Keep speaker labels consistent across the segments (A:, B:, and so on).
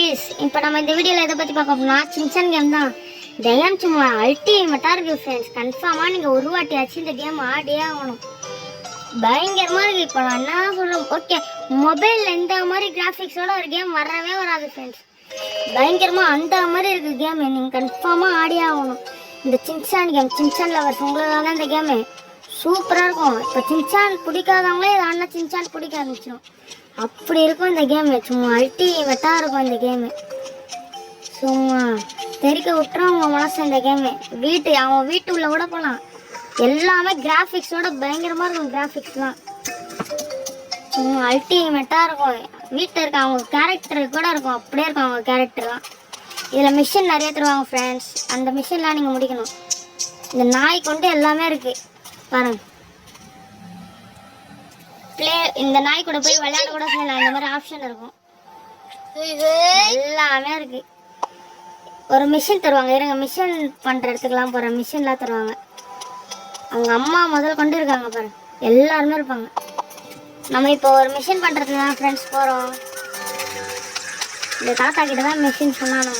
A: குட்டீஸ், இப்போ நம்ம இந்த வீடியோவில் எதை பற்றி பார்க்க போனா சின்சான் கேம் தான். இந்த கேம் சும்மா அல்டிமேட்டாக இருக்குது ஃப்ரெண்ட்ஸ். கன்ஃபார்மாக நீங்கள் ஒரு வாட்டியாச்சு இந்த கேம் ஆடியே ஆகணும். பயங்கரமாக இருக்குது. இப்போ நான் என்ன சொல்கிறேன், ஓகே மொபைலில் இந்த மாதிரி கிராஃபிக்ஸோட ஒரு கேம் வரவே வராது ஃப்ரெண்ட்ஸ். பயங்கரமாக அந்த மாதிரி இருக்குது கேம். நீங்கள் கன்ஃபார்மாக ஆடியே ஆகணும் இந்த சின்சான் கேம். சின்சான் லவர்ஸ் உங்களுக்காக தான் இந்த கேமு சூப்பராக இருக்கும். இப்போ சின்சான் பிடிக்காதவங்களே இதை ஆடினா சின்சான் பிடிக்க ஆரம்பிச்சிடும். அப்படி இருக்கும் இந்த கேமு. சும்மா அல்டிமேட்டாக இருக்கும் இந்த கேமு. சும்மா தெரிக்க விட்டுரும் அவங்க மனசு இந்த கேமு. அவன் வீட்டு உள்ள கூட போகலாம். எல்லாமே கிராஃபிக்ஸோட பயங்கரமாக இருக்கும். கிராஃபிக்ஸ்லாம் சும்மா அல்டிமேட்டாக இருக்கும். வீட்டில் இருக்க அவங்க கேரக்டர் கூட இருக்கும். அப்படியே இருக்கும் அவங்க கேரக்டர்லாம். இதில் மிஷின் நிறைய தருவாங்க ஃப்ரெண்ட்ஸ். அந்த மிஷின்லாம் நீங்கள் முடிக்கணும். இந்த நாய் கொண்டு எல்லாமே இருக்குது பாருங்க. இந்த நாய் கூட போய் விளையாட கூட செய்யலாம். இந்த மாதிரி ஆப்ஷன் இருக்கும். எல்லாமே இருக்கு. ஒரு மிஷின் தருவாங்க. இருங்க, மிஷின் பண்ற இடத்துக்குலாம் போற மிஷின்லாம் தருவாங்க. அவங்க அம்மா முதல் கொண்டு இருக்காங்க பாரு. எல்லாருமே இருப்பாங்க. நம்ம இப்போ ஒரு மிஷின் பண்றதுக்கு தான் ஃப்ரெண்ட்ஸ் போறோம். இந்த தாத்தா கிட்ட தான் மிஷின் சொன்னாங்க.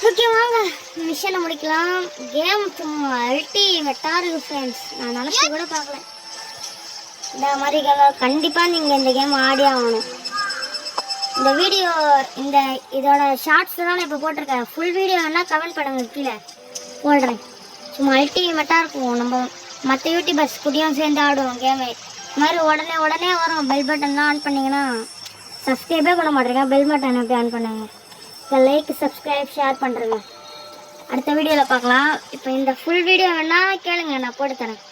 A: ஓகே வாங்க மிஷனை முடிக்கலாம். கேம் சும்மா அல்டிமேட்டா இருக்கு ஃப்ரெண்ட்ஸ். நான் நினைச்சு கூட பார்க்கல இந்த மாதிரி கேம். கண்டிப்பாக நீங்கள் இந்த கேம் ஆடி ஆகணும். இந்த வீடியோ இதோட ஷார்ட்ஸ் தான் நான் இப்போ போட்டிருக்கேன். ஃபுல் வீடியோ வேணால் கமெண்ட் பண்ணுங்க, கீழே போடுறேன். சும்மா அல்டிமேட்டாக இருக்கும். நம்ம மற்ற யூடியூபர்ஸ் கூடயும் சேர்ந்து ஆடுவோம் கேமு. இது மாதிரி உடனே வரும். பெல் பட்டன்லாம் ஆன் பண்ணிங்கன்னா சப்ஸ்கிரைபே பண்ண மாட்டேங்க. பெல் பட்டன் எப்படி ஆன் பண்ணுங்க. இப்போ லைக் சப்ஸ்கிரைப் ஷேர் பண்ணுறேங்க. அடுத்த வீடியோவில் பார்க்கலாம். இப்போ இந்த ஃபுல் வீடியோ வேணால் கேளுங்க, நான் போட்டு தரேன்.